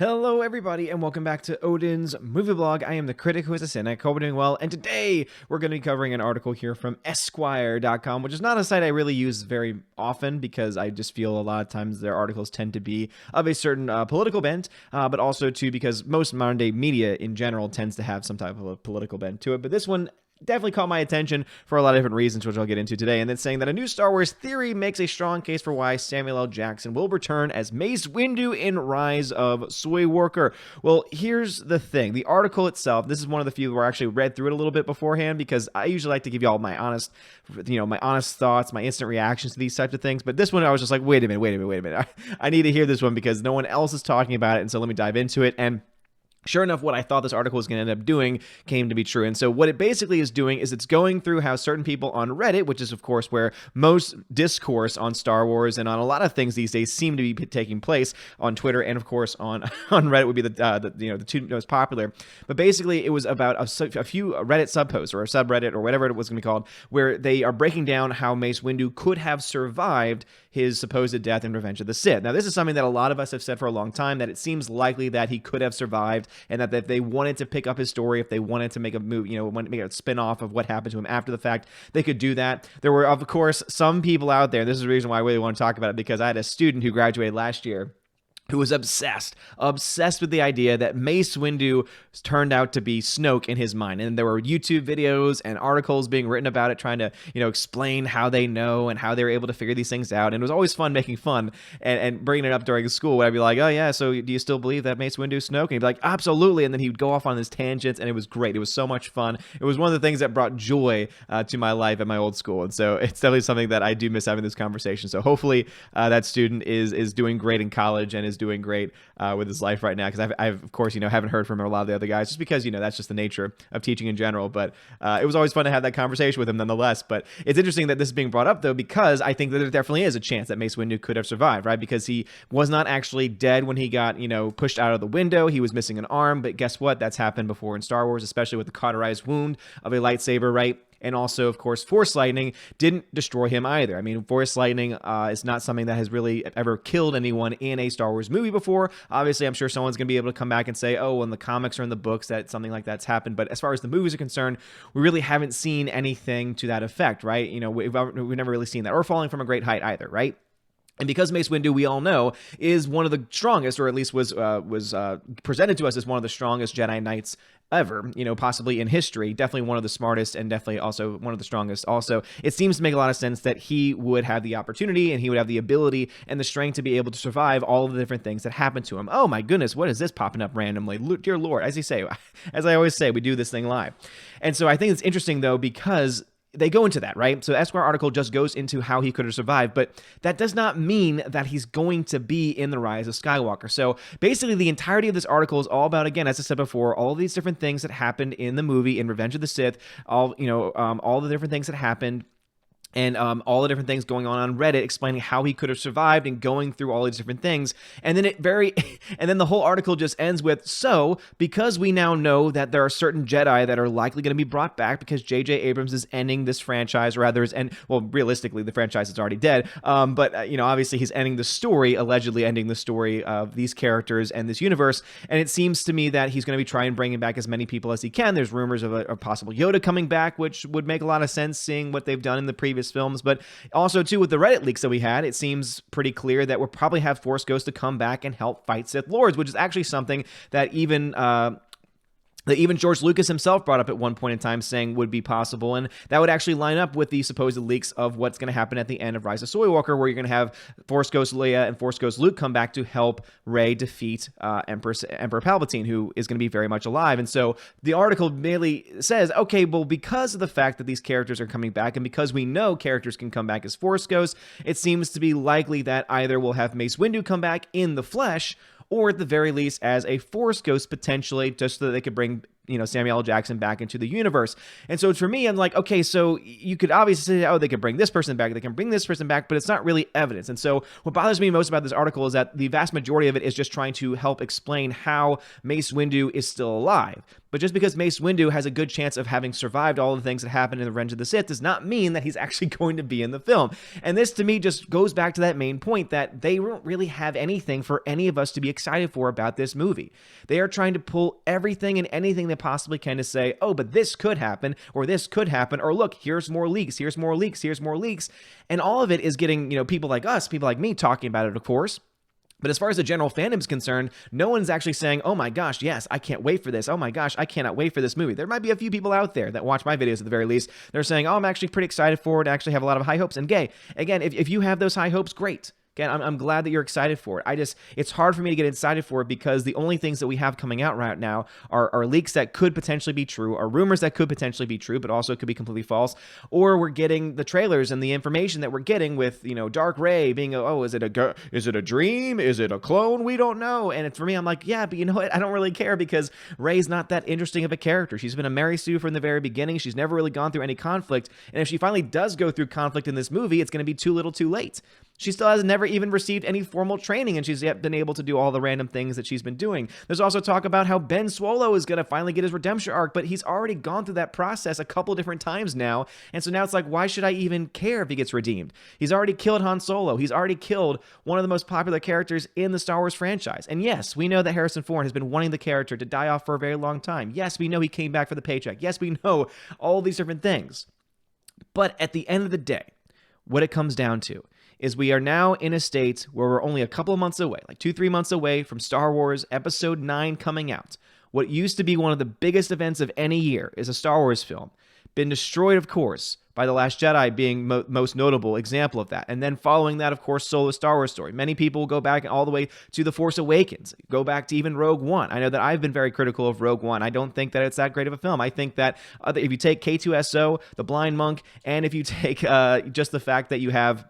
Hello, everybody, and welcome back to Odin's Movie Blog. I am the critic who is a cynic. Hope you're doing well. And today, we're going to be covering an article here from Esquire.com, which is not a site I really use very often because I just feel a lot of times their articles tend to be of a certain political bent, but also, too, because most modern-day media in general tends to have some type of a political bent to it. But this one definitely caught my attention for a lot of different reasons, which I'll get into today. And then saying that a new Star Wars theory makes a strong case for why Samuel L. Jackson will return as Mace Windu in Rise of Skywalker. Well, here's the thing. The article itself, this is one of the few where I actually read through it a little bit beforehand because I usually like to give you all my honest, my honest thoughts, my instant reactions to these types of things. But this one, I was just like, wait a minute. I need to hear this one because no one else is talking about it. And so let me dive into it. And sure enough, what I thought this article was going to end up doing came to be true. And so what it basically is doing is it's going through how certain people on Reddit, which is, of course, where most discourse on Star Wars and on a lot of things these days seem to be taking place, on Twitter and, of course, on Reddit would be the two most popular. But basically, it was about a few Reddit subposts or a subreddit or whatever it was going to be called, where they are breaking down how Mace Windu could have survived his supposed death in Revenge of the Sith. Now, this is something that a lot of us have said for a long time, that it seems likely that he could have survived, and that if they wanted to pick up his story, if they wanted to make a move, wanted to make a spin-off of what happened to him after the fact, they could do that. There were, of course, some people out there, and this is the reason why I really want to talk about it, because I had a student who graduated last year who was obsessed with the idea that Mace Windu turned out to be Snoke in his mind. And there were YouTube videos and articles being written about it, trying to, explain how they know and how they were able to figure these things out. And it was always fun making fun and bringing it up during school, where I'd be like, oh yeah, so do you still believe that Mace Windu is Snoke? And he'd be like, absolutely. And then he would go off on his tangents, and it was great. It was so much fun. It was one of the things that brought joy to my life at my old school. And so it's definitely something that I do miss having this conversation. So hopefully that student is doing great in college and is doing great with his life right now, because I've of course haven't heard from a lot of the other guys, just because that's just the nature of teaching in general. But it was always fun to have that conversation with him nonetheless. But it's interesting that this is being brought up, though, because I think that there definitely is a chance that Mace Windu could have survived, right? Because he was not actually dead when he got pushed out of the window. He was missing an arm, but guess what? That's happened before in Star Wars, especially with the cauterized wound of a lightsaber, right? And also, of course, Force lightning didn't destroy him either. I mean, Force lightning is not something that has really ever killed anyone in a Star Wars movie before. Obviously, I'm sure someone's going to be able to come back and say, oh, in the comics or in the books that something like that's happened. But as far as the movies are concerned, we really haven't seen anything to that effect, right? We've never really seen that. Or falling from a great height either, right? And because Mace Windu, we all know, is one of the strongest, or at least was presented to us as one of the strongest Jedi Knights ever, possibly in history, definitely one of the smartest and definitely also one of the strongest. Also, it seems to make a lot of sense that he would have the opportunity and he would have the ability and the strength to be able to survive all of the different things that happen to him. Oh my goodness, what is this popping up randomly? Dear Lord, as I always say, we do this thing live. And so I think it's interesting, though, because they go into that, right? So the Esquire article just goes into how he could have survived, but that does not mean that he's going to be in the Rise of Skywalker. So basically the entirety of this article is all about, again, as I said before, all these different things that happened in the movie, in Revenge of the Sith, all the different things that happened, and all the different things going on Reddit, explaining how he could have survived and going through all these different things. And then and then the whole article just ends with, so because we now know that there are certain Jedi that are likely going to be brought back because J.J. Abrams is ending this franchise, or rather realistically, the franchise is already dead. But obviously he's ending the story, allegedly ending the story of these characters and this universe. And it seems to me that he's going to be trying bringing back as many people as he can. There's rumors of a possible Yoda coming back, which would make a lot of sense seeing what they've done in the previous films. But also, too, with the Reddit leaks that we had, it seems pretty clear that we'll probably have Force Ghost to come back and help fight Sith Lords, which is actually something that even George Lucas himself brought up at one point in time, saying would be possible, and that would actually line up with the supposed leaks of what's going to happen at the end of Rise of Skywalker, where you're going to have Force Ghost Leia and Force Ghost Luke come back to help Rey defeat Emperor Palpatine, who is going to be very much alive. And so the article merely says, okay, well, because of the fact that these characters are coming back, and because we know characters can come back as Force Ghosts, it seems to be likely that either we'll have Mace Windu come back in the flesh, or at the very least as a Force Ghost potentially, just so that they could bring Samuel L. Jackson back into the universe. And so for me, I'm like, okay, so you could obviously say, oh, they can bring this person back, they can bring this person back, but it's not really evidence. And so what bothers me most about this article is that the vast majority of it is just trying to help explain how Mace Windu is still alive. But just because Mace Windu has a good chance of having survived all the things that happened in The Revenge of the Sith does not mean that he's actually going to be in the film. And this, to me, just goes back to that main point that they don't really have anything for any of us to be excited for about this movie. They are trying to pull everything and anything they possibly can to say, oh, but this could happen, or this could happen, or look, here's more leaks, here's more leaks, here's more leaks. And all of it is getting, people like us, people like me talking about it, of course. But as far as the general fandom is concerned, no one's actually saying, oh my gosh, yes, I can't wait for this. Oh my gosh, I cannot wait for this movie. There might be a few people out there that watch my videos at the very least. They're saying, oh, I'm actually pretty excited for it. I actually have a lot of high hopes. And again, if you have those high hopes, great. Again, I'm glad that you're excited for it. It's hard for me to get excited for it because the only things that we have coming out right now are leaks that could potentially be true, are rumors that could potentially be true, but also could be completely false, or we're getting the trailers and the information that we're getting with, Dark Rey being, is it a dream? Is it a clone? We don't know. And for me, I'm like, yeah, but you know what? I don't really care because Rey's not that interesting of a character. She's been a Mary Sue from the very beginning. She's never really gone through any conflict. And if she finally does go through conflict in this movie, it's going to be too little too late. She still has never even received any formal training, and she's yet been able to do all the random things that she's been doing. There's also talk about how Ben Swallow is going to finally get his redemption arc, but he's already gone through that process a couple different times now, and so now it's like, why should I even care if he gets redeemed? He's already killed Han Solo. He's already killed one of the most popular characters in the Star Wars franchise. And yes, we know that Harrison Ford has been wanting the character to die off for a very long time. Yes, we know he came back for the paycheck. Yes, we know all these different things. But at the end of the day, what it comes down to is we are now in a state where we're only a couple of months away, like 2-3 months away from Star Wars Episode 9 coming out. What used to be one of the biggest events of any year is a Star Wars film. Been destroyed, of course, by The Last Jedi being most notable example of that. And then following that, of course, Solo Star Wars story. Many people go back all the way to The Force Awakens, go back to even Rogue One. I know that I've been very critical of Rogue One. I don't think that it's that great of a film. I think that if you take K2SO, The Blind Monk, and if you take just the fact that you have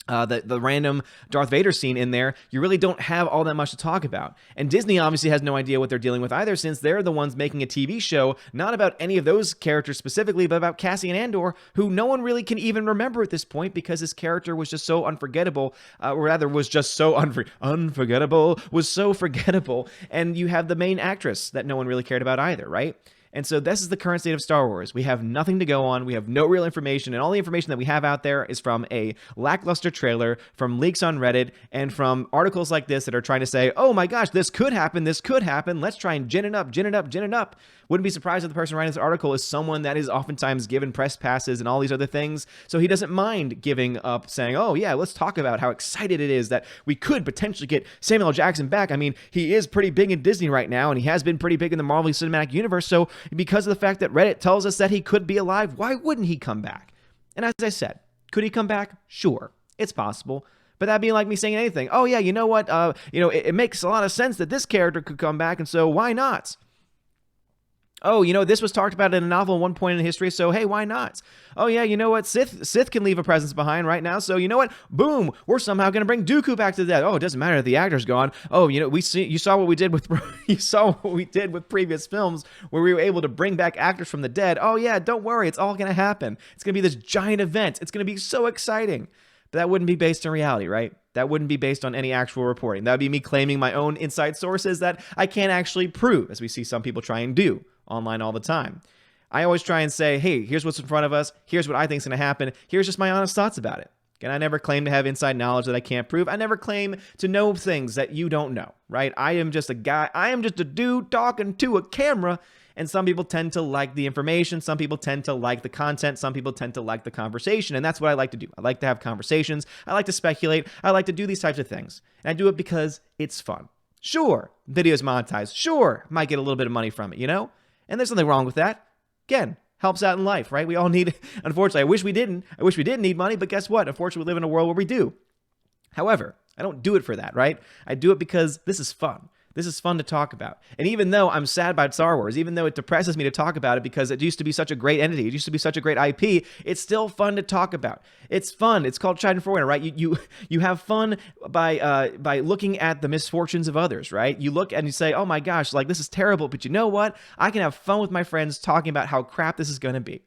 the random Darth Vader scene in there, you really don't have all that much to talk about. And Disney obviously has no idea what they're dealing with either, since they're the ones making a TV show, not about any of those characters specifically, but about Cassian Andor, who no one really can even remember at this point because his character was just so unforgettable, or rather was just so unforgettable, was so forgettable. And you have the main actress that no one really cared about either, right? And so this is the current state of Star Wars. We have nothing to go on. We have no real information. And all the information that we have out there is from a lackluster trailer, from leaks on Reddit, and from articles like this that are trying to say, oh my gosh, this could happen. This could happen. Let's try and gin it up, gin it up, gin it up. Wouldn't be surprised if the person writing this article is someone that is oftentimes given press passes and all these other things. So he doesn't mind giving up saying, oh yeah, let's talk about how excited it is that we could potentially get Samuel L. Jackson back. I mean, he is pretty big in Disney right now, and he has been pretty big in the Marvel Cinematic Universe. So because of the fact that Reddit tells us that he could be alive, why wouldn't he come back? And as I said, could he come back? Sure, it's possible. But that'd be like me saying anything. Oh yeah, you know what? It makes a lot of sense that this character could come back, and so why not? Oh, this was talked about in a novel at one point in history, so hey, why not? Oh yeah, you know what? Sith can leave a presence behind right now, so you know what? Boom, we're somehow going to bring Dooku back to the dead. Oh, it doesn't matter if the actor's gone. Oh, you saw what we did with previous films where we were able to bring back actors from the dead. Oh yeah, don't worry, it's all going to happen. It's going to be this giant event. It's going to be so exciting. But that wouldn't be based on reality, right? That wouldn't be based on any actual reporting. That would be me claiming my own inside sources that I can't actually prove, as we see some people try and do online all the time. I always try and say, hey, here's what's in front of us. Here's what I think is going to happen. Here's just my honest thoughts about it. Again, I never claim to have inside knowledge that I can't prove. I never claim to know things that you don't know, right? I am just a guy. I am just a dude talking to a camera. And some people tend to like the information. Some people tend to like the content. Some people tend to like the conversation. And that's what I like to do. I like to have conversations. I like to speculate. I like to do these types of things. And I do it because it's fun. Sure, video's monetized. Sure, might get a little bit of money from it, And there's nothing wrong with that. Again, helps out in life, right? We all need, unfortunately, I wish we didn't need money, but guess what? Unfortunately, we live in a world where we do. However, I don't do it for that, right? I do it because this is fun. This is fun to talk about. And even though I'm sad about Star Wars, even though it depresses me to talk about it because it used to be such a great entity, it used to be such a great IP, it's still fun to talk about. It's fun. It's called Schadenfreude, right? You have fun by looking at the misfortunes of others, right? You look and you say, oh my gosh, like this is terrible, but you know what? I can have fun with my friends talking about how crap this is going to be.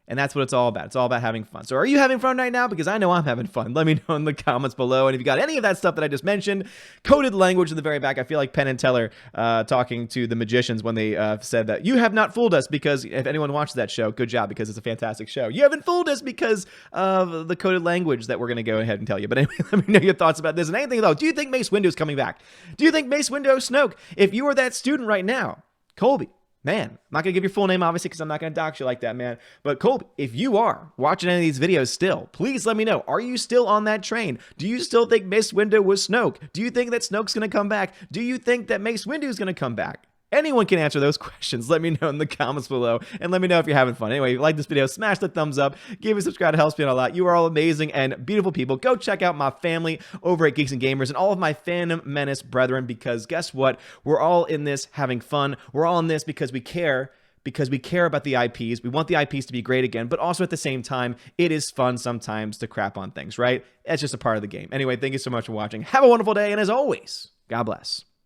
And that's what it's all about. It's all about having fun. So are you having fun right now? Because I know I'm having fun. Let me know in the comments below. And if you got any of that stuff that I just mentioned, coded language in the very back. I feel like Penn and Teller talking to the magicians when they said that you have not fooled us, because if anyone watches that show, good job, because it's a fantastic show. You haven't fooled us because of the coded language that we're going to go ahead and tell you. But anyway, let me know your thoughts about this. And anything though, do you think Mace Windu is coming back? Do you think Mace Windu Snoke? If you were that student right now, Colby, man, I'm not going to give your full name, obviously, because I'm not going to dox you like that, man. But Colby, if you are watching any of these videos still, please let me know. Are you still on that train? Do you still think Mace Windu was Snoke? Do you think that Snoke's going to come back? Do you think that Mace Windu is going to come back? Anyone can answer those questions. Let me know in the comments below, and let me know if you're having fun. Anyway, if you like this video, smash the thumbs up, give me a subscribe, it helps me out a lot. You are all amazing and beautiful people. Go check out my family over at Geeks and Gamers and all of my Phantom Menace brethren, because guess what? We're all in this having fun. We're all in this because we care. Because we care about the IPs. We want the IPs to be great again, but also at the same time, it is fun sometimes to crap on things, right? It's just a part of the game. Anyway, thank you so much for watching. Have a wonderful day, and as always, God bless.